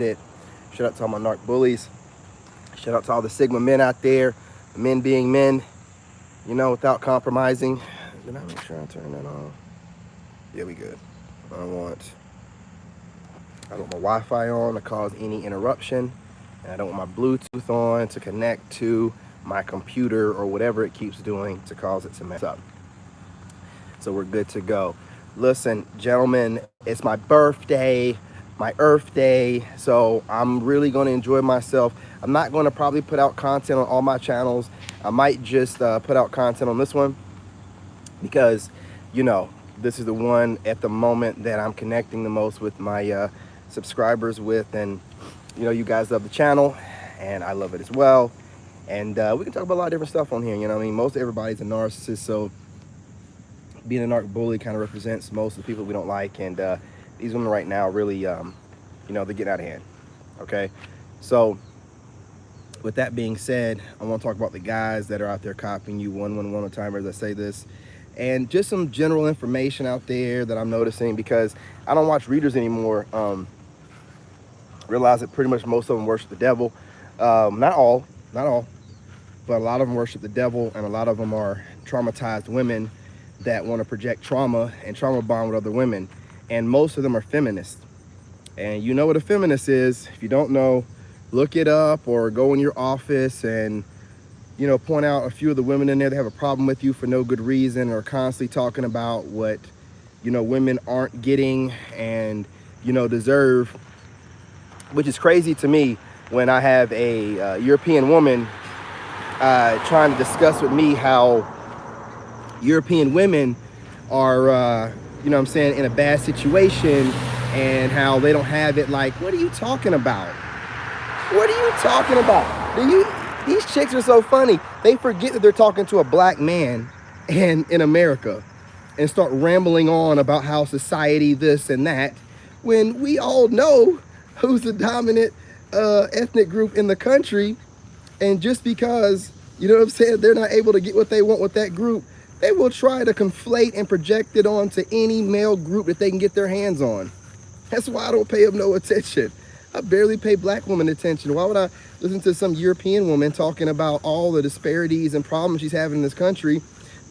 Shout out to all my narc bullies. Shout out to all the Sigma men out there, men being men, you know, without compromising. Did I make sure I turn that on? Yeah, we good. I don't want my Wi-Fi on to cause any interruption. And I don't want my Bluetooth on to connect to my computer or whatever it keeps doing to cause it to mess up. So we're good to go. Listen, gentlemen, it's my birthday, my Earth Day, so I'm really going to enjoy myself. I'm not going to probably put out content on all my channels. I might just put out content on this one because, you know, this is the one at the moment that I'm connecting the most with my subscribers with, and you know, you guys love the channel and I love it as well. And we can talk about a lot of different stuff on here. You know what I mean? Most everybody's a narcissist, so being a narc bully kind of represents most of the people we don't like. And these women right now really, you know, they're getting out of hand. Okay, so with that being said, I want to talk about the guys that are out there copying you one at a time as I say this, and just some general information out there that I'm noticing, because I don't watch readers anymore. Realize that pretty much most of them worship the devil. Not all, but a lot of them worship the devil, and a lot of them are traumatized women that want to project trauma and trauma bond with other women. And most of them are feminists. And you know what a feminist is. If you don't know, look it up or go in your office and, you know, point out a few of the women in there that have a problem with you for no good reason, or constantly talking about what, you know, women aren't getting and, you know, deserve. Which is crazy to me when I have a European woman trying to discuss with me how European women are, you know what I'm saying, in a bad situation, and how they don't have it. Like, what are you talking about? What are you talking about? These chicks are so funny. They forget that they're talking to a black man and in America, and start rambling on about how society this and that, when we all know who's the dominant ethnic group in the country. And just because, you know what I'm saying, they're not able to get what they want with that group, they will try to conflate and project it onto any male group that they can get their hands on. That's why I don't pay them no attention. I barely pay black women attention. Why would I listen to some European woman talking about all the disparities and problems she's having in this country,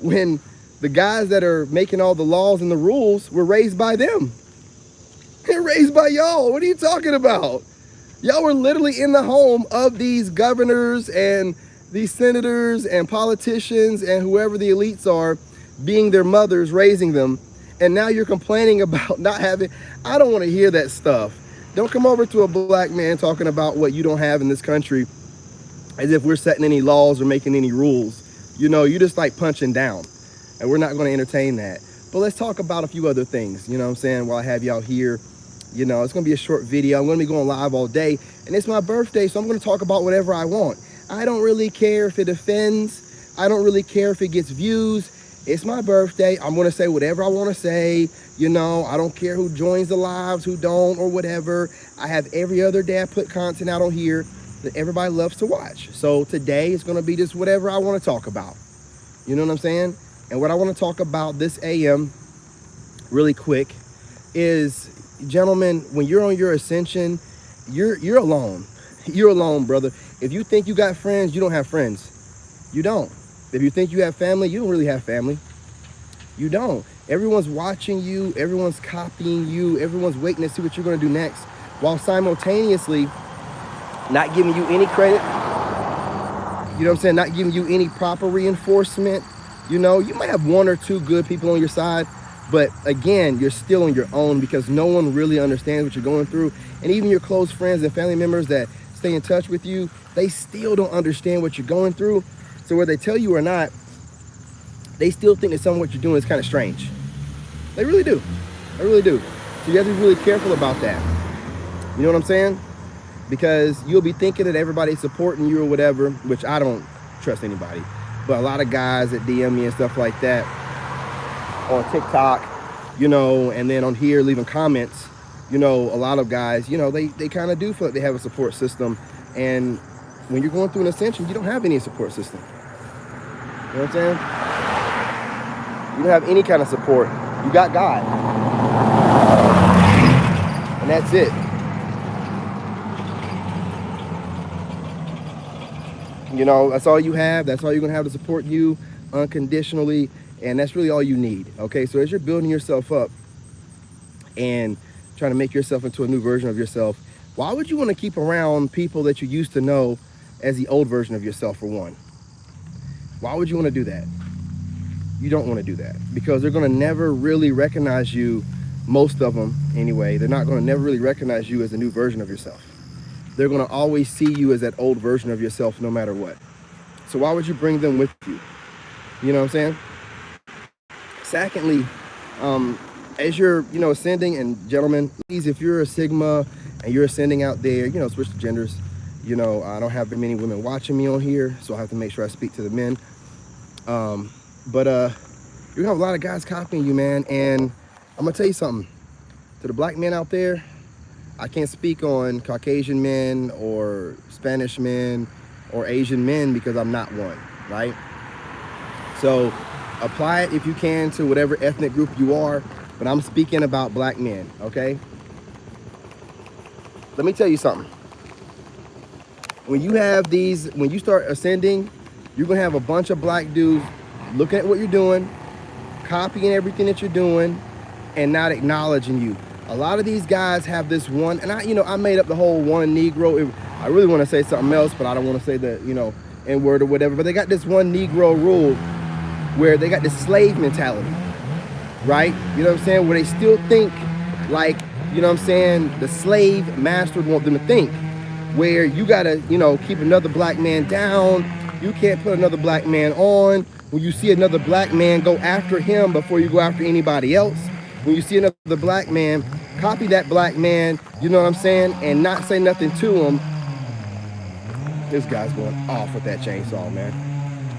when the guys that are making all the laws and the rules were raised by them? They're raised by y'all. What are you talking about? Y'all were literally in the home of these governors and these senators and politicians and whoever the elites are, being their mothers, raising them. And now you're complaining about not having. I don't want to hear that stuff. Don't come over to a black man talking about what you don't have in this country as if we're setting any laws or making any rules. You know, you just like punching down, and we're not going to entertain that. But let's talk about a few other things, you know what I'm saying, while I have y'all here. You know, it's going to be a short video. I'm going to be going live all day, and it's my birthday, so I'm going to talk about whatever I want. I don't really care if it offends. I don't really care if it gets views. It's my birthday. I'm going to say whatever I want to say. You know, I don't care who joins the lives, who don't, or whatever. I have every other day I put content out on here that everybody loves to watch. So today is going to be just whatever I want to talk about. You know what I'm saying? And what I want to talk about this AM really quick is, gentlemen, when you're on your ascension, you're alone. You're alone, brother. If you think you got friends, you don't have friends. You don't. If you think you have family, you don't really have family. You don't. Everyone's watching you. Everyone's copying you. Everyone's waiting to see what you're going to do next, while simultaneously not giving you any credit. You know what I'm saying? Not giving you any proper reinforcement. You know, you might have one or two good people on your side, but again, you're still on your own, because no one really understands what you're going through. And even your close friends and family members that stay in touch with you, they still don't understand what you're going through. So whether they tell you or not, they still think that some of what you're doing is kind of strange. They really do. They really do. So you have to be really careful about that. You know what I'm saying? Because you'll be thinking that everybody's supporting you or whatever, which I don't trust anybody. But a lot of guys that DM me and stuff like that on TikTok, you know, and then on here leaving comments, you know, a lot of guys, you know, they kind of do feel like they have a support system. And when you're going through an ascension, you don't have any support system. You know what I'm saying? You don't have any kind of support. You got God. And that's it. You know, that's all you have. That's all you're gonna have to support you unconditionally, and that's really all you need. Okay, so as you're building yourself up and trying to make yourself into a new version of yourself, why would you want to keep around people that you used to know as the old version of yourself, for one? Why would you want to do that? You don't want to do that, because they're going to never really recognize you. Most of them anyway, they're not going to never really recognize you as a new version of yourself. They're going to always see you as that old version of yourself no matter what. So why would you bring them with you? You know what I'm saying? Secondly, as you're, ascending, and gentlemen, please, if you're a Sigma and you're ascending out there, switch the genders. I don't have very many women watching me on here, so I have to make sure I speak to the men. But you have a lot of guys copying you, man. And I'm gonna tell you something. To the black men out there, I can't speak on Caucasian men or Spanish men or Asian men because I'm not one, right? So apply it if you can to whatever ethnic group you are, but I'm speaking about black men, okay? Let me tell you something. When you start ascending, you're gonna have a bunch of black dudes looking at what you're doing, copying everything that you're doing, and not acknowledging you. A lot of these guys have this one, and I made up the whole one Negro. I really want to say something else, but I don't want to say the, N-word or whatever. But they got this one Negro rule where they got this slave mentality, right? You know what I'm saying? Where they still think like, the slave master would want them to think. Where you gotta, keep another black man down. You can't put another black man on. When you see another black man, go after him before you go after anybody else. When you see another black man, copy that black man, you know what I'm saying, and not say nothing to him. This guy's going off with that chainsaw, man.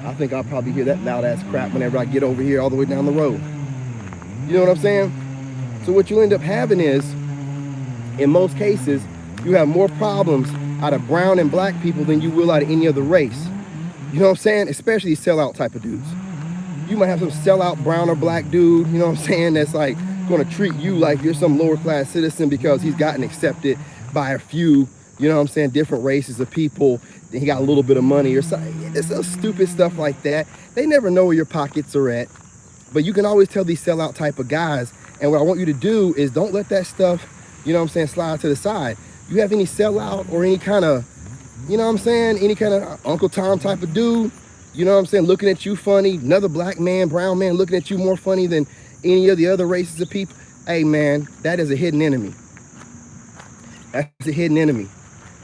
I think I'll probably hear that loud ass crap whenever I get over here all the way down the road. You know what I'm saying? So what you end up having is, in most cases, you have more problems out of brown and black people than you will out of any other race. You know what I'm saying? Especially sellout type of dudes. You might have some sellout brown or black dude, you know what I'm saying, that's like going to treat you like you're some lower class citizen because he's gotten accepted by a few, different races of people. He got a little bit of money or something. It's so stupid stuff like that. They never know where your pockets are at. But you can always tell these sellout type of guys. And what I want you to do is don't let that stuff, slide to the side. You have any sellout or any kind of, any kind of Uncle Tom type of dude, looking at you funny, another black man, brown man looking at you more funny than any of the other races of people. Hey man, that is a hidden enemy. That's a hidden enemy.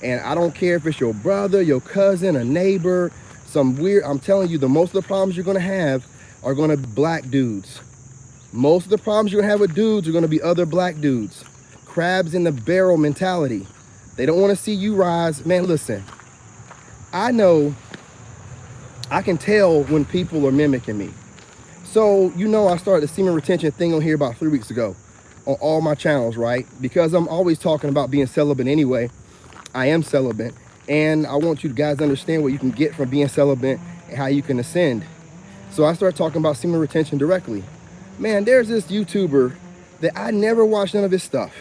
And I don't care if it's your brother, your cousin, a neighbor, I'm telling you, most of the problems you're gonna have are gonna be black dudes. Most of the problems you're gonna have with dudes are gonna be other black dudes. Crabs in the barrel mentality. They don't wanna see you rise. Man, listen, I know, I can tell when people are mimicking me. So, I started the semen retention thing on here about 3 weeks ago on all my channels, right? Because I'm always talking about being celibate anyway. I am celibate, and I want you guys to understand what you can get from being celibate and how you can ascend. So I started talking about semen retention directly. Man, there's this YouTuber that I never watched none of his stuff.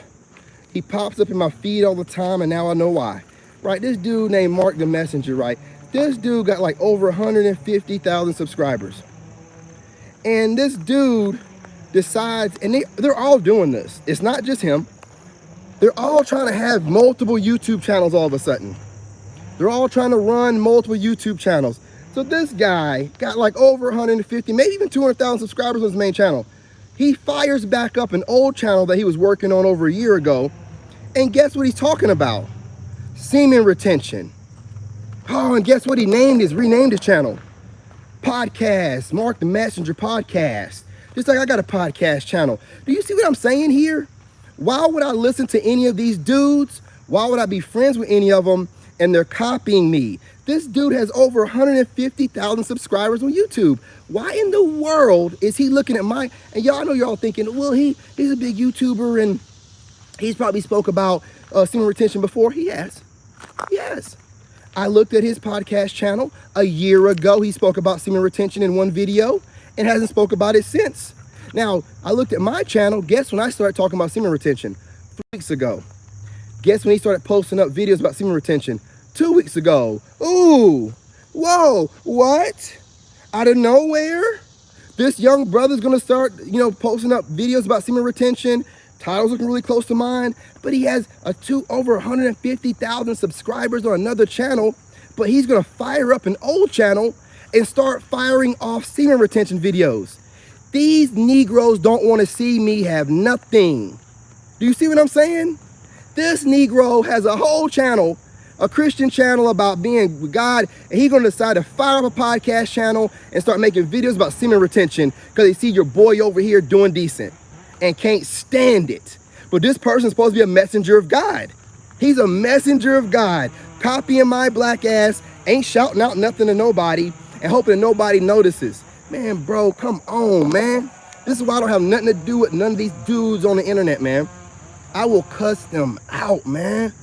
He pops up in my feed all the time, and now I know why. Right, this dude named Mark the Messenger, right? This dude got like over 150,000 subscribers. And this dude decides, and they're all doing this. It's not just him. They're all trying to have multiple YouTube channels all of a sudden. They're all trying to run multiple YouTube channels. So this guy got like over 150, maybe even 200,000 subscribers on his main channel. He fires back up an old channel that he was working on over a year ago. And guess what he's talking about? Semen retention. Oh, and guess what he renamed his channel? Podcast, Mark the Messenger Podcast. Just like I got a podcast channel. Do you see what I'm saying here? Why would I listen to any of these dudes? Why would I be friends with any of them? And they're copying me. This dude has over 150,000 subscribers on YouTube. Why in the world is he looking at my, and y'all, I know y'all thinking, well, he's a big YouTuber and he's probably spoke about semen retention before. He has. Yes. I looked at his podcast channel a year ago. He spoke about semen retention in one video and hasn't spoke about it since. Now, I looked at my channel. Guess when I started talking about semen retention? 3 weeks ago. Guess when he started posting up videos about semen retention? 2 weeks ago. Ooh, Whoa, what? Out of nowhere? This young brother's gonna start, posting up videos about semen retention. Title's looking really close to mine, but he has over 150,000 subscribers on another channel, but he's gonna fire up an old channel and start firing off semen retention videos. These Negroes don't wanna see me have nothing. Do you see what I'm saying? This Negro has a whole channel, a Christian channel about being with God, and he's gonna decide to fire up a podcast channel and start making videos about semen retention because they see your boy over here doing decent and can't stand it. But this person's supposed to be a messenger of God. He's a messenger of God, copying my black ass, ain't shouting out nothing to nobody and hoping that nobody notices. Man, bro, come on, man. This is why I don't have nothing to do with none of these dudes on the internet, man. I will cuss them out, man.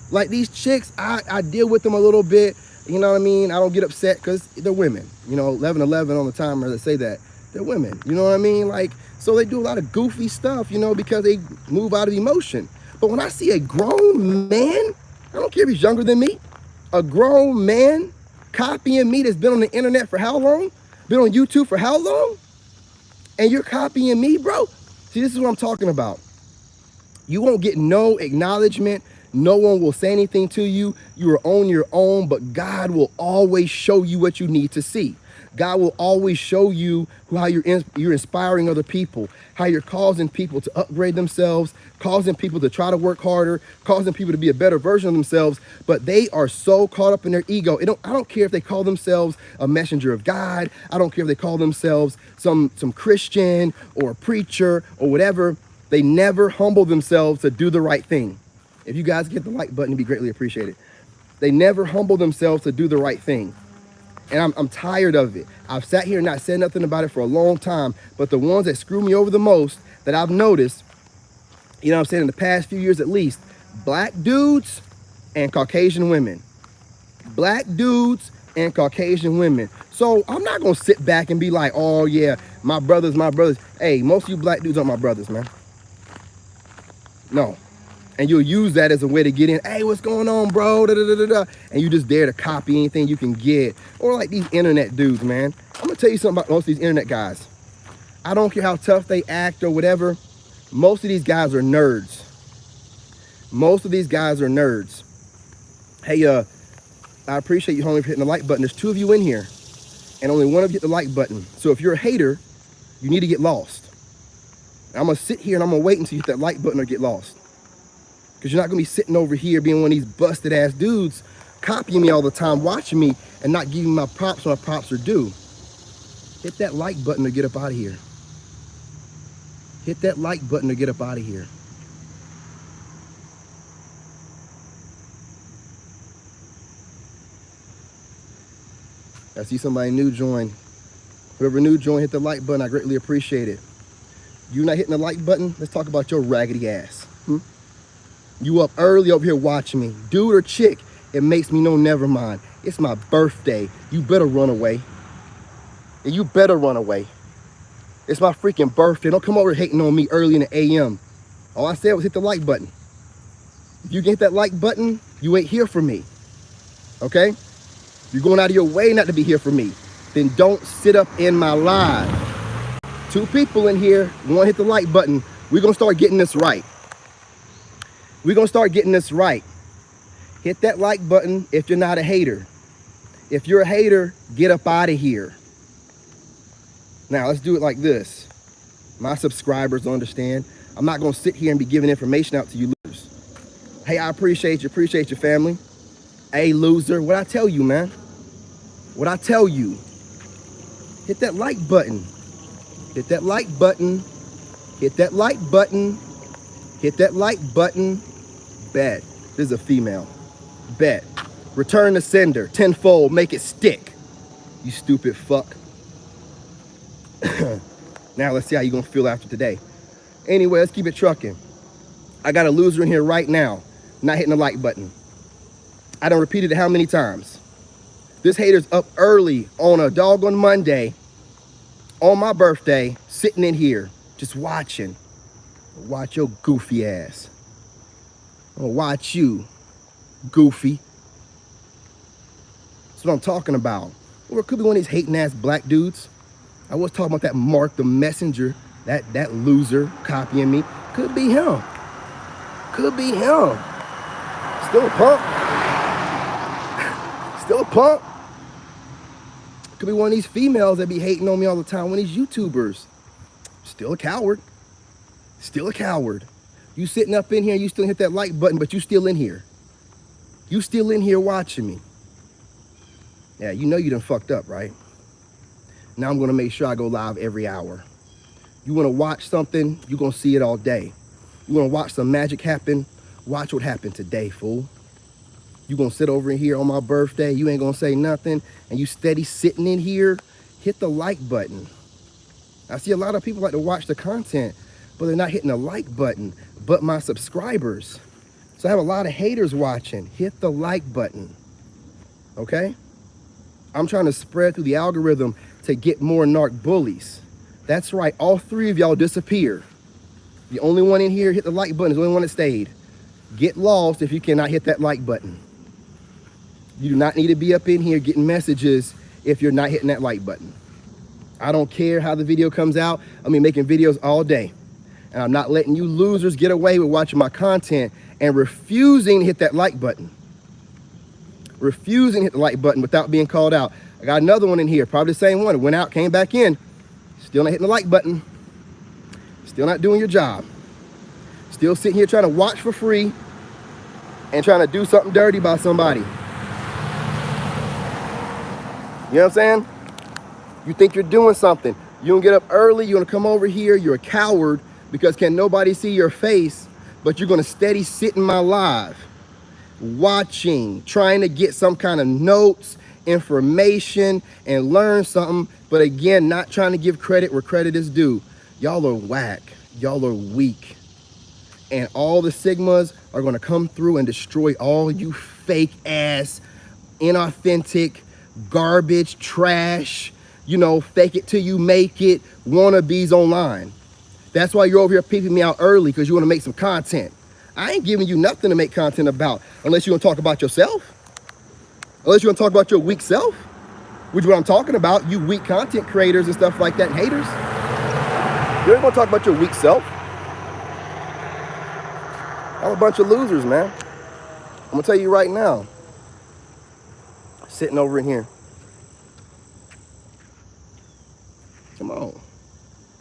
Like these chicks, I deal with them a little bit, you know what I mean? I don't get upset because they're women. 11-11 on the timer that say that. They're women, you know what I mean? Like, so they do a lot of goofy stuff, because they move out of emotion. But when I see a grown man, I don't care if he's younger than me, a grown man copying me that's been on the internet for how long? Been on YouTube for how long? And you're copying me, bro? See, this is what I'm talking about. You won't get no acknowledgement. No one will say anything to you. You are on your own, but God will always show you what you need to see. God will always show you how you're inspiring other people, how you're causing people to upgrade themselves, causing people to try to work harder, causing people to be a better version of themselves, but they are so caught up in their ego. I don't care if they call themselves a messenger of God. I don't care if they call themselves some Christian or a preacher or whatever. They never humble themselves to do the right thing. If you guys get the like button, it'd be greatly appreciated. They never humble themselves to do the right thing. And I'm tired of it. I've sat here and not said nothing about it for a long time, but the ones that screw me over the most that I've noticed, in the past few years at least, black dudes and Caucasian women. Black dudes and Caucasian women. So I'm not gonna sit back and be like, oh yeah, my brothers. Hey, most of you black dudes aren't my brothers, man. No. And you'll use that as a way to get in. Hey, what's going on, bro? Da, da, da, da, da. And you just dare to copy anything you can get. Or like these internet dudes, man. I'm gonna tell you something about most of these internet guys. I don't care how tough they act or whatever. Most of these guys are nerds. Most of these guys are nerds. Hey, I appreciate you, homie, for hitting the like button. There's 2 of you in here, and only one of you hit the like button. So if you're a hater, you need to get lost. I'm gonna sit here and I'm gonna wait until you hit that like button or get lost. Because you're not gonna be sitting over here being one of these busted ass dudes copying me all the time, watching me and not giving my props when my props are due. Hit that like button to get up out of here. Hit that like button to get up out of here. I see somebody new join. Whoever new join, hit the like button. I greatly appreciate it. You not hitting the like button? Let's talk about your raggedy ass. You up early over here watching me. Dude or chick, it makes me know never mind. It's my birthday. You better run away. And you better run away. It's my freaking birthday. Don't come over hating on me early in the AM. All I said was hit the like button. If you can hit that like button, you ain't here for me. Okay? You're going out of your way not to be here for me. Then don't sit up in my live. 2 people in here, one hit the like button. We're gonna start getting this right. We're gonna start getting this right. Hit that like button if you're not a hater. If you're a hater, get up out of here. Now let's do it like this. My subscribers understand. I'm not gonna sit here and be giving information out to you losers. Hey, I appreciate you, family. Hey, loser, what I tell you, man? What I tell you? Hit that like button. Hit that like button. Hit that like button. Hit that like button. Bet. This is a female. Bet. Return the sender. Tenfold. Make it stick. You stupid fuck. Now let's see how you're gonna feel after today. Anyway, let's keep it trucking. I got a loser in here right now, not hitting the like button. I done repeated it how many times? This hater's up early on a doggone Monday, on my birthday, sitting in here, just watching. Watch your goofy ass. I'm gonna watch you, goofy. That's what I'm talking about. Or it could be one of these hating ass black dudes. I was talking about that Mark the Messenger, that loser copying me. Could be him. Could be him. Still a punk. Still a punk. Could be one of these females that be hating on me all the time, one of these YouTubers. Still a coward. Still a coward. You sitting up in here, you still hit that like button, but you still in here. You still in here watching me. Yeah, you know you done fucked up, right? Now I'm gonna make sure I go live every hour. You wanna watch something, you're gonna see it all day. You wanna watch some magic happen, watch what happened today, fool. You gonna sit over in here on my birthday, you ain't gonna say nothing, and you steady sitting in here, hit the like button. I see a lot of people like to watch the content, but they're not hitting the like button, but my subscribers. So I have a lot of haters watching. Hit the like button, okay? I'm trying to spread through the algorithm to get more narc bullies. That's right, all three of y'all disappear. The only one in here hit the like button is the only one that stayed. Get lost if you cannot hit that like button. You do not need to be up in here getting messages if you're not hitting that like button. I don't care how the video comes out. I mean, making videos all day. And I'm not letting you losers get away with watching my content and refusing to hit that like button. Refusing to hit the like button without being called out. I got another one in here, probably the same one. It went out, came back in. Still not hitting the like button. Still not doing your job. Still sitting here trying to watch for free and trying to do something dirty by somebody. You know what I'm saying? You think you're doing something. You don't get up early, you wanna come over here, you're a coward because can nobody see your face, but you're gonna steady sit in my live, watching, trying to get some kind of notes, information, and learn something, but again, not trying to give credit where credit is due. Y'all are whack, y'all are weak. And all the Sigmas are gonna come through and destroy all you fake ass, inauthentic, garbage, trash, you know, fake it till you make it, wannabes online. That's why you're over here peeping me out early, because you want to make some content. I ain't giving you nothing to make content about unless you want to talk about yourself. Unless you want to talk about your weak self, which is what I'm talking about, you weak content creators and stuff like that, and haters. You ain't going to talk about your weak self. I'm a bunch of losers, man. I'm going to tell you right now. Sitting over in here. Come on.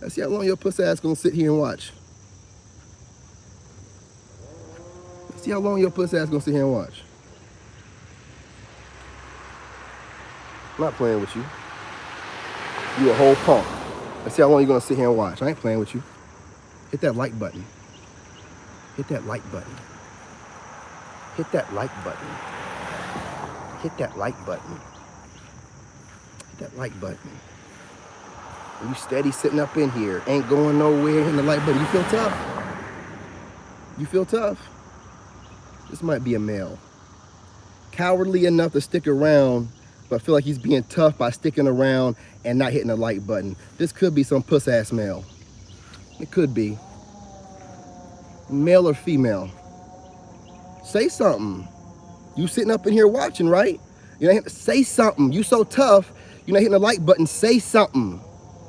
Let's see how long your pussy ass gonna sit here and watch. Let's see how long your pussy ass gonna sit here and watch. I'm not playing with you. You a whole punk. Let's see how long you're gonna sit here and watch. I ain't playing with you. Hit that like button. Hit that like button. Hit that like button. Hit that like button. Hit that like button. And you steady sitting up in here, ain't going nowhere, hitting the like button. You feel tough? You feel tough? This might be a male. Cowardly enough to stick around, but feel like he's being tough by sticking around and not hitting the like button. This could be some puss-ass male. It could be. Male or female. Say something. You sitting up in here watching, right? You know, say something. You so tough, you're not hitting the like button. Say something.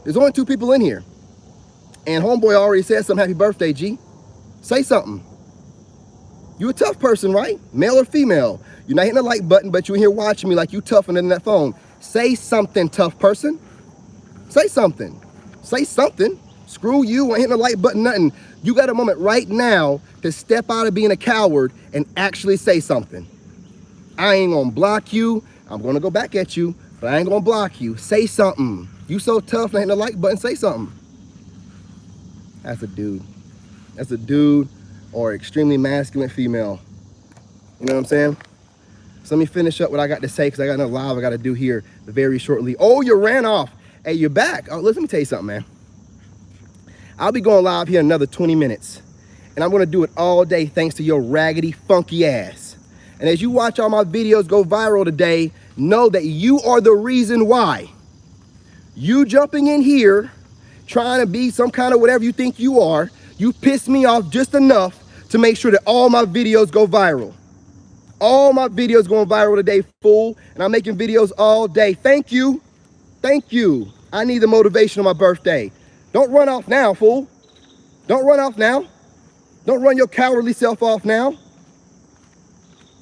There's only 2 people in here. And homeboy already said some happy birthday, G. Say something. You a tough person, right? Male or female. You're not hitting the like button, but you're in here watching me like you tougher than that phone. Say something, tough person. Say something. Say something. Screw you, ain't hitting the like button, nothing. You got a moment right now to step out of being a coward and actually say something. I ain't gonna block you. I'm gonna go back at you, but I ain't gonna block you. Say something. You so tough, not hitting the like button, say something. That's a dude. That's a dude or extremely masculine female. You know what I'm saying? So let me finish up what I got to say, because I got another live I got to do here very shortly. Oh, you ran off. Hey, you're back. Oh, let me tell you something, man. I'll be going live here in another 20 minutes. And I'm going to do it all day thanks to your raggedy, funky ass. And as you watch all my videos go viral today, know that you are the reason why. You jumping in here, trying to be some kind of whatever you think you are, you piss me off just enough to make sure that all my videos go viral. All my videos going viral today, fool. And I'm making videos all day. Thank you. Thank you. I need the motivation on my birthday. Don't run off now, fool. Don't run off now. Don't run your cowardly self off now.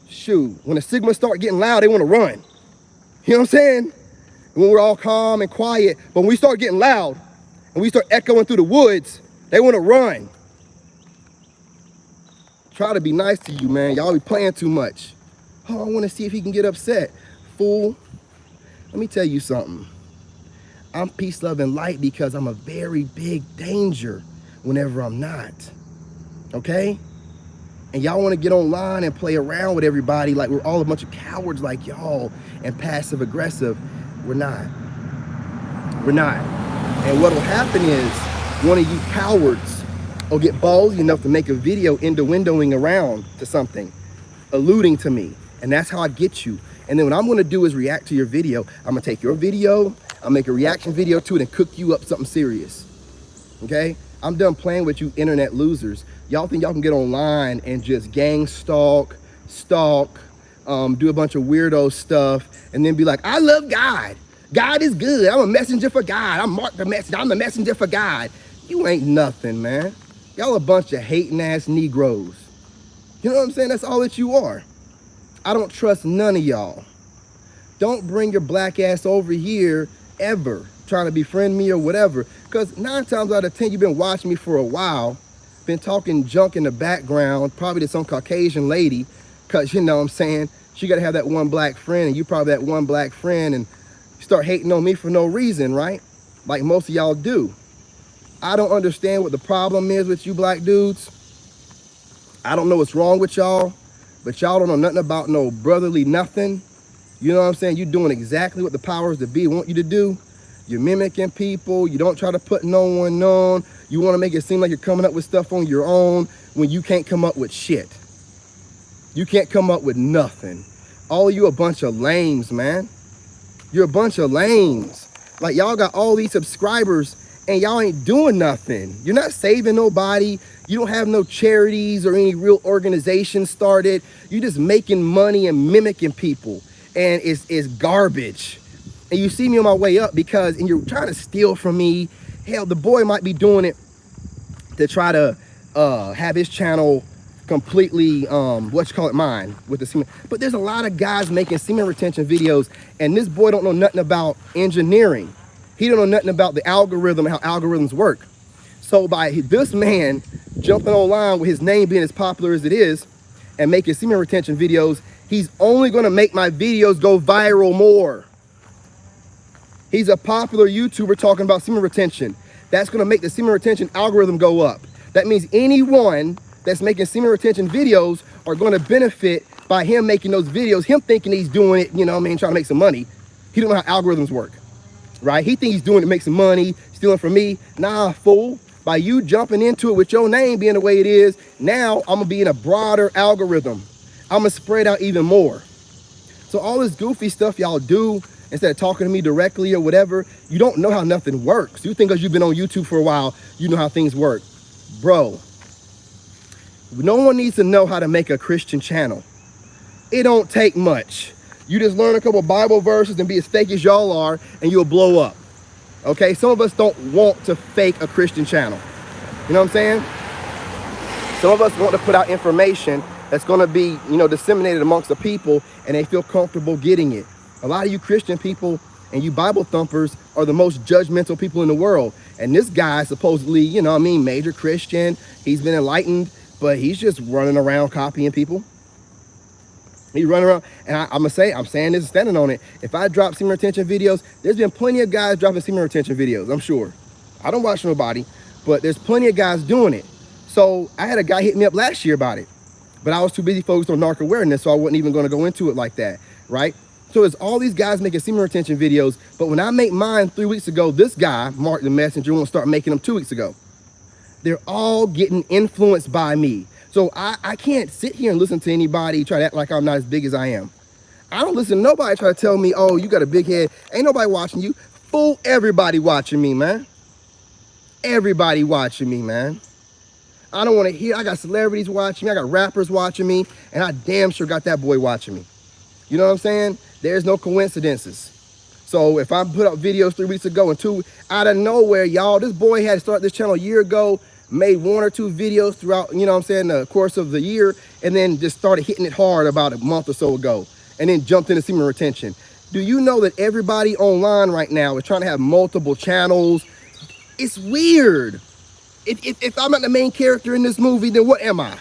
Shoot, when the Sigma start getting loud, they want to run. You know what I'm saying? When we're all calm and quiet, but when we start getting loud and we start echoing through the woods, they want to run. Try to be nice to you, man. Y'all be playing too much. Oh, I want to see if he can get upset. Fool, let me tell you something. I'm peace, love, and light because I'm a very big danger whenever I'm not. Okay? And y'all want to get online and play around with everybody like we're all a bunch of cowards like y'all and passive aggressive. We're not. We're not. And what'll happen is one of you cowards will get ballsy enough to make a video windowing around to something, alluding to me. And that's how I get you. And then what I'm going to do is react to your video. I'm going to take your video, I'll make a reaction video to it and cook you up something serious. Okay? I'm done playing with you internet losers. Y'all think y'all can get online and just gang stalk, do a bunch of weirdo stuff, and then be like, I love God. God is good. I'm a messenger for God. I'm Mark the messenger. I'm the messenger for God. You ain't nothing, man. Y'all a bunch of hating ass Negroes. You know what I'm saying? That's all that you are. I don't trust none of y'all. Don't bring your black ass over here ever trying to befriend me or whatever. Because 9 times out of 10, you've been watching me for a while, been talking junk in the background, probably to some Caucasian lady, because, you know what I'm saying, she got to have that one black friend, and you probably that one black friend, and you start hating on me for no reason, right? Like most of y'all do. I don't understand what the problem is with you black dudes. I don't know what's wrong with y'all, but y'all don't know nothing about no brotherly nothing. You know what I'm saying? You're doing exactly what the powers that be want you to do. You're mimicking people. You don't try to put no one on. You want to make it seem like you're coming up with stuff on your own when you can't come up with shit. You can't come up with nothing. All of you a bunch of lames, man. You're a bunch of lames. Like y'all got all these subscribers and y'all ain't doing nothing. You're not saving nobody. You don't have no charities or any real organizations started. You're just making money and mimicking people. And it's garbage. And you see me on my way up because, and you're trying to steal from me. Hell, the boy might be doing it to try to have his channel completely, mine with the semen. But there's a lot of guys making semen retention videos, and this boy don't know nothing about engineering. He don't know nothing about the algorithm and how algorithms work. So by this man jumping online with his name being as popular as it is and making semen retention videos, he's only going to make my videos go viral more. He's a popular YouTuber talking about semen retention. That's going to make the semen retention algorithm go up. That means anyone that's making semen retention videos are going to benefit by him making those videos, him thinking he's doing it, you know what I mean, trying to make some money. He don't know how algorithms work, right? He thinks he's doing it to make some money, stealing from me. Nah, fool. By you jumping into it with your name being the way it is, now I'm going to be in a broader algorithm. I'm going to spread out even more. So all this goofy stuff y'all do, instead of talking to me directly or whatever, you don't know how nothing works. You think because you've been on YouTube for a while, you know how things work. Bro, no one needs to know how to make a Christian channel. It don't take much. You just learn a couple Bible verses and be as fake as y'all are, and you'll blow up. Okay, some of us don't want to fake a Christian channel. You know what I'm saying? Some of us want to put out information that's going to be, you know, disseminated amongst the people, and they feel comfortable getting it. A lot of you Christian people and you Bible thumpers are the most judgmental people in the world. And this guy supposedly, you know what I mean, major Christian, he's been enlightened, but he's just running around copying people. He's running around, and I'm saying this and standing on it. If I drop semen retention videos, there's been plenty of guys dropping semen retention videos, I'm sure. I don't watch nobody, but there's plenty of guys doing it. So I had a guy hit me up last year about it, but I was too busy focused on narc awareness, so I wasn't even going to go into it like that, right? So there's all these guys making semen retention videos, but when I make mine 3 weeks ago, this guy, Mark the Messenger, won't start making them 2 weeks ago. They're all getting influenced by me. So I can't sit here and listen to anybody try to act like I'm not as big as I am. I don't listen to nobody try to tell me, oh, you got a big head. Ain't nobody watching you. Fool, everybody watching me, man. Everybody watching me, man. I don't want to hear. I got celebrities watching me. I got rappers watching me. And I damn sure got that boy watching me. You know what I'm saying? There's no coincidences. So if I put up videos 3 weeks ago and 2 out of nowhere, y'all, this boy had started this channel a year ago, made 1 or 2 videos throughout, you know what I'm saying, the course of the year, and then just started hitting it hard about a month or so ago, and then jumped into semen retention. Do you know that everybody online right now is trying to have multiple channels? It's weird. If I'm not the main character in this movie, then what am I?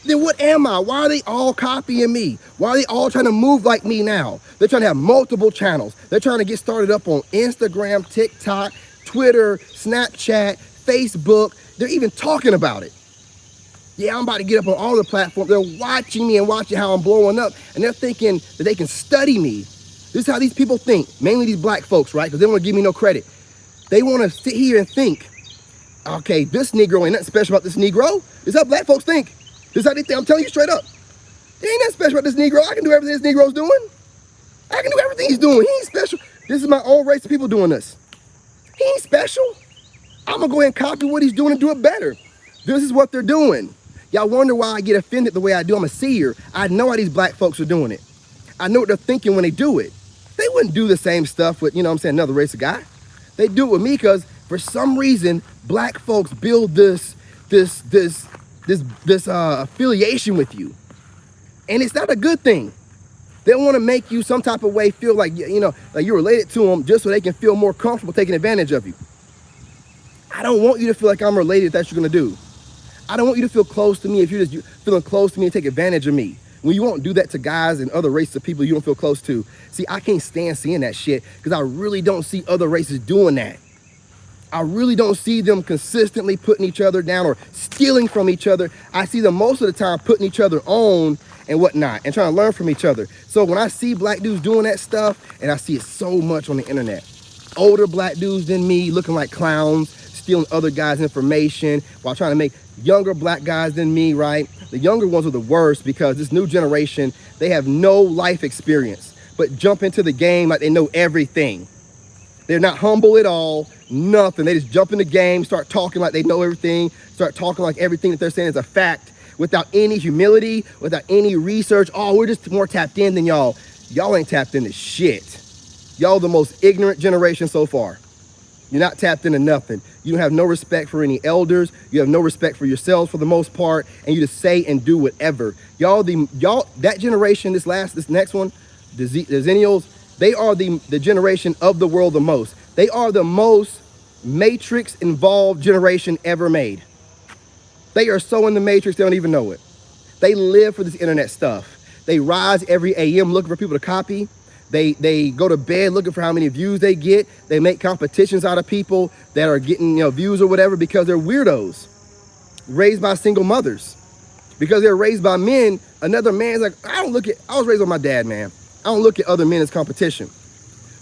Then what am I? Why are they all copying me? Why are they all trying to move like me now? They're trying to have multiple channels. They're trying to get started up on Instagram, TikTok, Twitter, Snapchat, Facebook. They're even talking about it. Yeah, I'm about to get up on all the platforms. They're watching me and watching how I'm blowing up. And they're thinking that they can study me. This is how these people think. Mainly these black folks, right? Because they don't want to give me no credit. They want to sit here and think, okay, this Negro ain't nothing special about this Negro. This is how black folks think. This is how they think. I'm telling you straight up. There ain't nothing special about this Negro. I can do everything this Negro's doing. I can do everything he's doing. He ain't special. This is my own race of people doing this. He ain't special. I'm going to go ahead and copy what he's doing and do it better. This is what they're doing. Y'all wonder why I get offended the way I do. I'm a seer. I know how these black folks are doing it. I know what they're thinking when they do it. They wouldn't do the same stuff with, you know what I'm saying, another race of guy. They do it with me because for some reason, black folks build this affiliation with you. And it's not a good thing. They want to make you some type of way feel like, you know, like you're related to them just so they can feel more comfortable taking advantage of you. I don't want you to feel like I'm related if that's what you're going to do. I don't want you to feel close to me if you're just feeling close to me and take advantage of me. When you won't do that to guys and other races of people you don't feel close to. See, I can't stand seeing that shit because I really don't see other races doing that. I really don't see them consistently putting each other down or stealing from each other. I see them most of the time putting each other on and whatnot and trying to learn from each other. So when I see black dudes doing that stuff, and I see it so much on the internet, older black dudes than me looking like clowns, stealing other guys' information while trying to make younger black guys than me, right? The younger ones are the worst because this new generation, they have no life experience, but jump into the game like they know everything. They're not humble at all, nothing. They just jump in the game, start talking like they know everything, start talking like everything that they're saying is a fact without any humility, without any research. Oh, we're just more tapped in than y'all. Y'all ain't tapped into shit. Y'all the most ignorant generation so far. You're not tapped into nothing. You don't have no respect for any elders. You have no respect for yourselves for the most part, and you just say and do whatever. Y'all, that generation, this next one, the Zennials, they are the generation of the world the most. They are the most matrix-involved generation ever made. They are so in the matrix, they don't even know it. They live for this internet stuff. They rise every AM looking for people to copy. They go to bed looking for how many views they get. They make competitions out of people that are getting, you know, views or whatever because they're weirdos, raised by single mothers. Because they're raised by men, another man's like, I was raised by my dad, man. I don't look at other men as competition.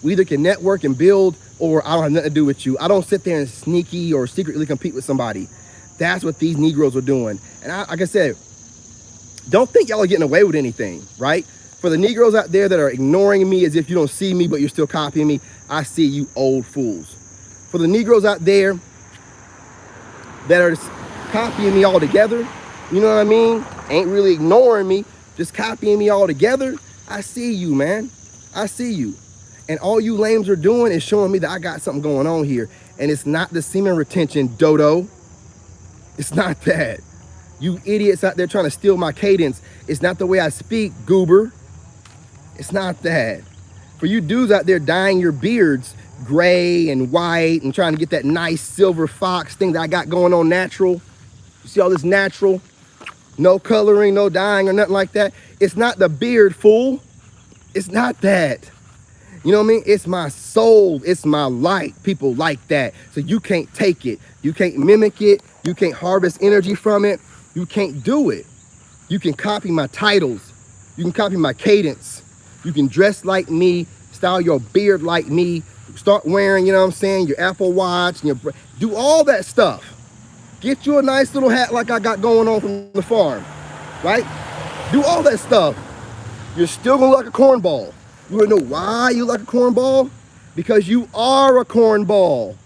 We either can network and build, or I don't have nothing to do with you. I don't sit there and sneaky or secretly compete with somebody. That's what these Negroes are doing. And like I said, don't think y'all are getting away with anything, right? For the Negroes out there that are ignoring me as if you don't see me, but you're still copying me, I see you old fools. For the Negroes out there that are just copying me all together, you know what I mean? Ain't really ignoring me, just copying me all together. I see you, man. I see you. And all you lames are doing is showing me that I got something going on here. And it's not the semen retention, dodo. It's not that. You idiots out there trying to steal my cadence. It's not the way I speak, goober. It's not that. For you dudes out there dyeing your beards gray and white and trying to get that nice silver fox thing that I got going on natural. You see all this natural? No coloring, no dyeing or nothing like that. It's not the beard, fool. It's not that. You know what I mean? It's my soul. It's my light. People like that. So you can't take it. You can't mimic it. You can't harvest energy from it. You can't do it. You can copy my titles. You can copy my cadence. You can dress like me, style your beard like me, start wearing, you know what I'm saying, your Apple Watch, and do all that stuff. Get you a nice little hat like I got going on from the farm, right? Do all that stuff. You're still gonna look like a cornball. You wanna know why you like a cornball? Because you are a cornball.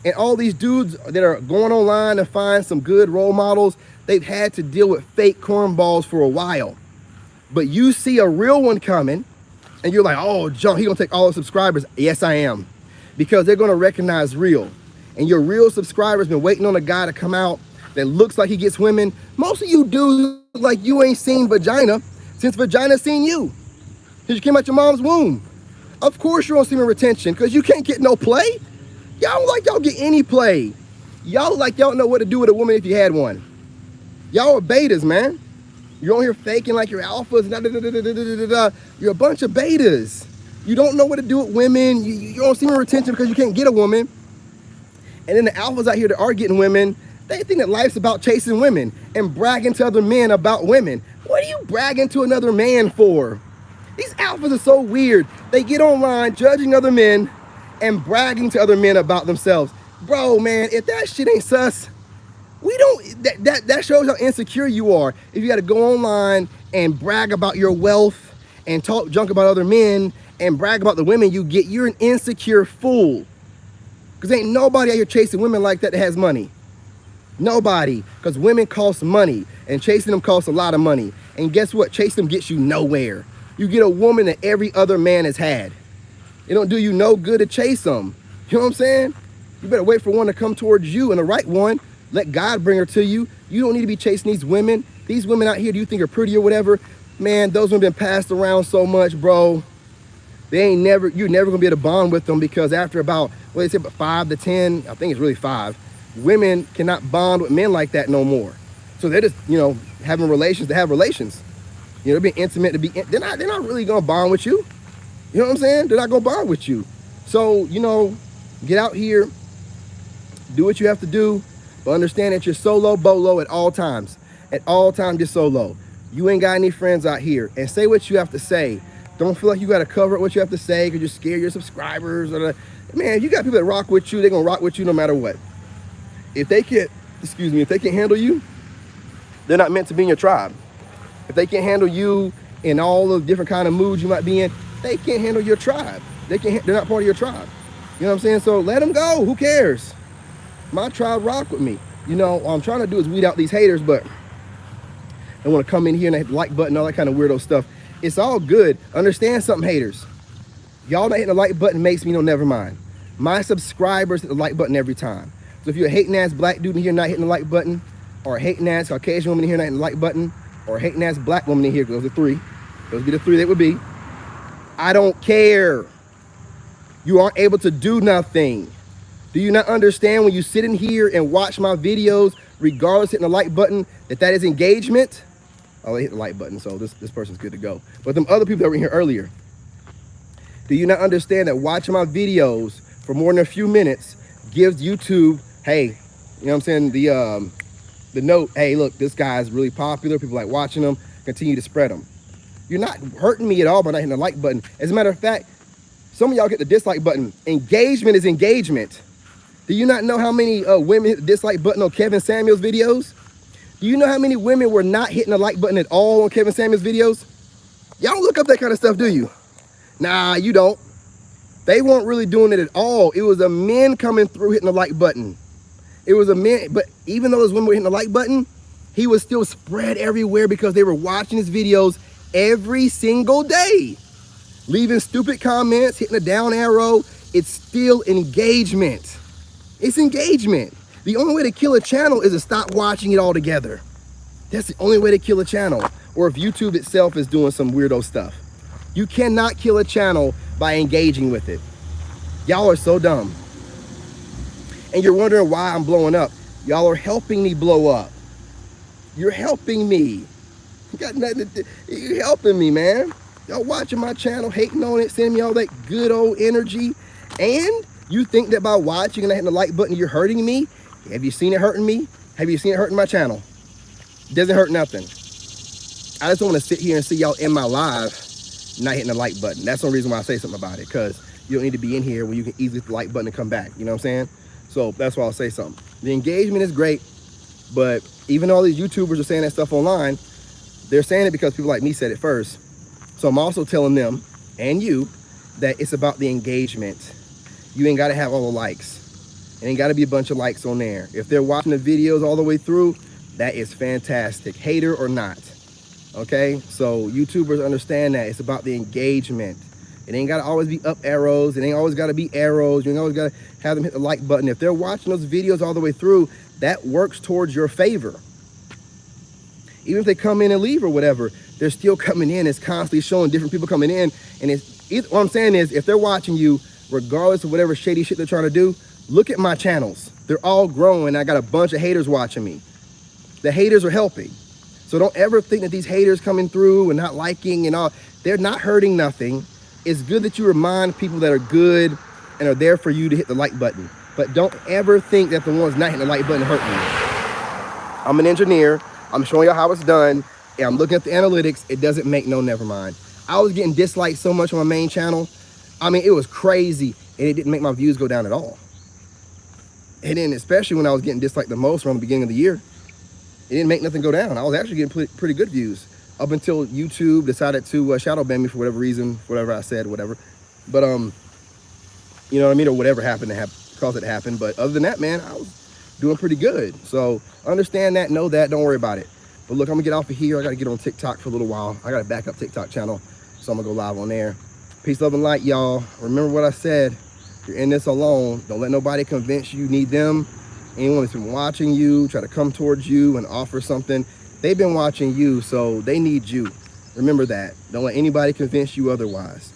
And all these dudes that are going online to find some good role models, they've had to deal with fake cornballs for a while. But you see a real one coming, and you're like, oh, John, he gonna take all the subscribers. Yes, I am. Because they're gonna recognize real. And your real subscribers been waiting on a guy to come out that looks like he gets women. Most of you dudes look like you ain't seen vagina since vagina seen you. Since you came out your mom's womb. Of course you're on semen retention, because you can't get no play. Y'all like y'all get any play. Y'all like y'all know what to do with a woman if you had one. Y'all are betas, man. You're on here faking like you're alphas. You're a bunch of betas. You don't know what to do with women. You're on semen retention because you can't get a woman. And then the alphas out here that are getting women, they think that life's about chasing women and bragging to other men about women. What are you bragging to another man for? These alphas are so weird. They get online judging other men and bragging to other men about themselves. Bro, man, if that shit ain't sus, we don't, that shows how insecure you are. If you gotta go online and brag about your wealth and talk junk about other men and brag about the women you get, you're an insecure fool. Because ain't nobody out here chasing women like that has money. Nobody. Because women cost money and chasing them costs a lot of money. And guess what? Chasing them gets you nowhere. You get a woman that every other man has had. It don't do you no good to chase them. You know what I'm saying? You better wait for one to come towards you, and the right one, let God bring her to you. You don't need to be chasing these women. These women out here, do you think are pretty or whatever? Man, those women been passed around so much, bro. You're never gonna be able to bond with them, because after about, what they say, about 5 to 10, I think it's really 5, women cannot bond with men like that no more. So they're just, having relations to have relations. They're being intimate to be, they're not really gonna bond with you. You know what I'm saying? They're not gonna bond with you. So, get out here, do what you have to do, but understand that you're solo bolo at all times. At all times, you're solo. You ain't got any friends out here. And say what you have to say. Don't feel like you gotta cover up what you have to say because you're scared your subscribers. Man, you got people that rock with you, they're gonna rock with you no matter what. If they can't handle you, they're not meant to be in your tribe. If they can't handle you in all the different kind of moods you might be in, they can't handle your tribe. They're not part of your tribe. You know what I'm saying? So let them go. Who cares? My tribe rock with me. What I'm trying to do is weed out these haters, but they want to come in here and they hit the like button, all that kind of weirdo stuff. It's all good. Understand something, haters. Y'all not hitting the like button makes me never mind. My subscribers hit the like button every time. So if you're a hating ass black dude in here not hitting the like button, or a hating ass Caucasian woman in here not hitting the like button, or a hating ass black woman in here, those are 3. Those would be the 3 that would be. I don't care. You aren't able to do nothing. Do you not understand when you sit in here and watch my videos, regardless hitting the like button, that is engagement? Oh, they hit the like button, so this person's good to go. But them other people that were in here earlier, do you not understand that watching my videos for more than a few minutes gives YouTube, hey, you know what I'm saying, the note, hey, look, this guy's really popular, people like watching him, continue to spread them. You're not hurting me at all by not hitting the like button. As a matter of fact, some of y'all get the dislike button. Engagement is engagement. Do you not know how many women hit the dislike button on Kevin Samuels videos? Do you know how many women were not hitting the like button at all on Kevin Samuels videos? Y'all don't look up that kind of stuff, do you? Nah, you don't. They weren't really doing it at all. It was a men coming through hitting the like button. It was a man, but even though those women were hitting the like button, he was still spread everywhere because they were watching his videos every single day. Leaving stupid comments, hitting a down arrow. It's still engagement. It's engagement. The only way to kill a channel is to stop watching it altogether. That's the only way to kill a channel. Or if YouTube itself is doing some weirdo stuff. You cannot kill a channel by engaging with it. Y'all are so dumb. And you're wondering why I'm blowing up. Y'all are helping me blow up. You're helping me. You got nothing to do. You're helping me, man. Y'all watching my channel, hating on it, sending me all that good old energy. And you think that by watching and not hitting the like button, you're hurting me? Have you seen it hurting me? Have you seen it hurting my channel? It doesn't hurt nothing. I just don't want to sit here and see y'all in my live not hitting the like button. That's the reason why I say something about it, because you don't need to be in here when you can easily hit the like button and come back. You know what I'm saying? So that's why I'll say something. The engagement is great, but even though all these YouTubers are saying that stuff online, they're saying it because people like me said it first. So I'm also telling them and you that it's about the engagement. You ain't got to have all the likes. It ain't got to be a bunch of likes on there. If they're watching the videos all the way through, that is fantastic, hater or not. Okay, so YouTubers understand that it's about the engagement. It ain't got to always be up arrows. It ain't always got to be arrows. You ain't always got to have them hit the like button. If they're watching those videos all the way through, that works towards your favor. Even if they come in and leave or whatever, they're still coming in. It's constantly showing different people coming in. And what I'm saying is, if they're watching you, regardless of whatever shady shit they're trying to do, look at my channels. They're all growing. I got a bunch of haters watching me. The haters are helping. So don't ever think that these haters coming through and not liking and all, they're not hurting nothing. It's good that you remind people that are good and are there for you to hit the like button. But don't ever think that the ones not hitting the like button hurt me. I'm an engineer. I'm showing you how it's done. And I'm looking at the analytics. It doesn't make no never mind. I was getting disliked so much on my main channel. I mean, it was crazy. And it didn't make my views go down at all. And then especially when I was getting disliked the most around the beginning of the year, it didn't make nothing go down. I was actually getting pretty good views up until YouTube decided to shadow ban me for whatever reason, whatever I said, whatever. But, you know what I mean? Or whatever happened to cause it to happen. But other than that, man, I was doing pretty good. So understand that, know that, don't worry about it. But look, I'm gonna get off of here. I gotta get on TikTok for a little while. I got a backup TikTok channel, so I'm gonna go live on there. Peace, love, and light, y'all. Remember what I said. You're in this alone. Don't let nobody convince you need them. Anyone that's been watching you, try to come towards you and offer something, they've been watching you, so they need you. Remember that. Don't let anybody convince you otherwise.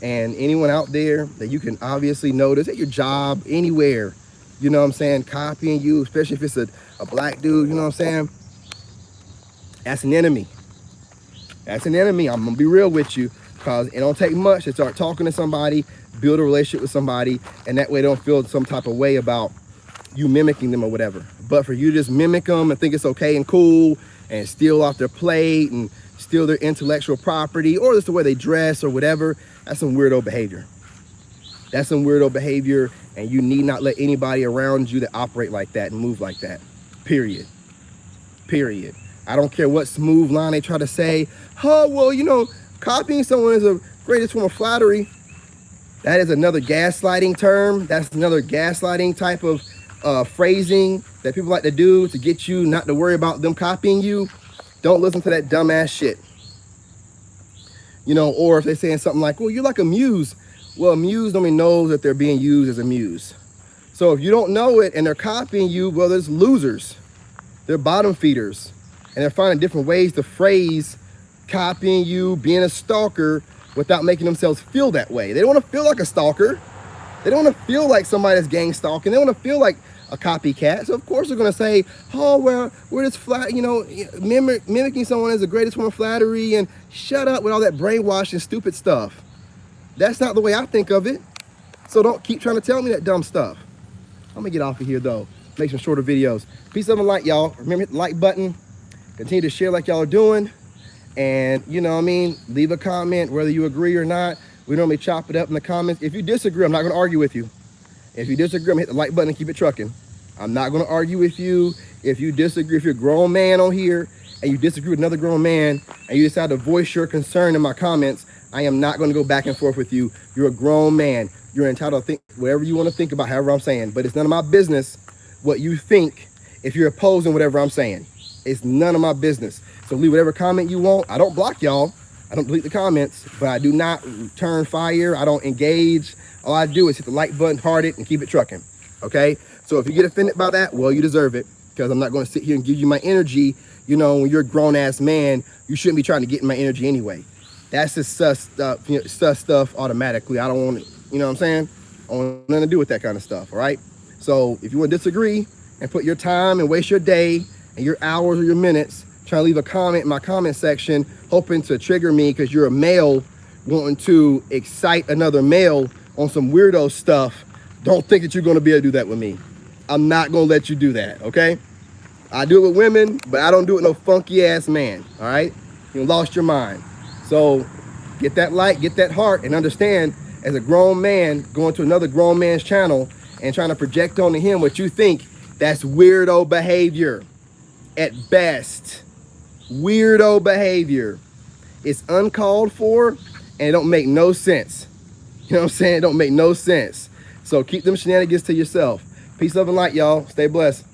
And anyone out there that you can obviously notice at your job, anywhere, you know what I'm saying, copying you, especially if it's a black dude, you know what I'm saying? That's an enemy. That's an enemy. I'm gonna be real with you, because it don't take much to start talking to somebody, build a relationship with somebody, and that way they don't feel some type of way about you mimicking them or whatever. But for you to just mimic them and think it's okay and cool and steal off their plate and steal their intellectual property, or just the way they dress or whatever, that's some weirdo behavior. That's some weirdo behavior, and you need not let anybody around you that operate like that and move like that. Period. Period. I don't care what smooth line they try to say. Oh, well, you know, copying someone is a greatest form of flattery. That is another gaslighting term. That's another gaslighting type of phrasing that people like to do to get you not to worry about them copying you. Don't listen to that dumbass shit. You know, or if they're saying something like, well, you're like a muse. Well, a muse nobody knows that they're being used as a muse. So if you don't know it and they're copying you, well, there's losers. They're bottom feeders. And they're finding different ways to phrase copying you, being a stalker, without making themselves feel that way. They don't want to feel like a stalker. They don't want to feel like somebody that's gang stalking. They want to feel like a copycat. So of course they're going to say, oh, well, we're just flat, you know, mimicking someone is the greatest form of flattery, and shut up with all that brainwashing stupid stuff. That's not the way I think of it. So don't keep trying to tell me that dumb stuff. I'm gonna get off of here though. Make some shorter videos. Peace, love, and light, y'all. Remember, hit the like button. Continue to share like y'all are doing. And you know what I mean? Leave a comment, whether you agree or not. We normally chop it up in the comments. If you disagree, I'm not gonna argue with you. If you disagree, I'm gonna hit the like button and keep it trucking. I'm not gonna argue with you. If you disagree, if you're a grown man on here and you disagree with another grown man and you decide to voice your concern in my comments, I am not gonna go back and forth with you. You're a grown man. You're entitled to think whatever you wanna think about, however I'm saying, but it's none of my business what you think if you're opposing whatever I'm saying. It's none of my business. So leave whatever comment you want. I don't block y'all. I don't delete the comments, but I do not return fire. I don't engage. All I do is hit the like button, heart it, and keep it trucking, okay? So if you get offended by that, well, you deserve it, because I'm not gonna sit here and give you my energy. You know, when you're a grown-ass man, you shouldn't be trying to get in my energy anyway. That's just sus stuff, you know, sus stuff automatically. I don't want it, you know what I'm saying? I don't want nothing to do with that kind of stuff, all right? So if you want to disagree and put your time and waste your day and your hours or your minutes trying to leave a comment in my comment section, hoping to trigger me because you're a male wanting to excite another male on some weirdo stuff, don't think that you're going to be able to do that with me. I'm not going to let you do that, okay? I do it with women, but I don't do it with no funky ass man, all right? You lost your mind. So get that like, get that heart, and understand, as a grown man going to another grown man's channel and trying to project onto him what you think, that's weirdo behavior at best. Weirdo behavior. It's uncalled for, and it don't make no sense. You know what I'm saying? It don't make no sense. So keep them shenanigans to yourself. Peace, love, and light, y'all. Stay blessed.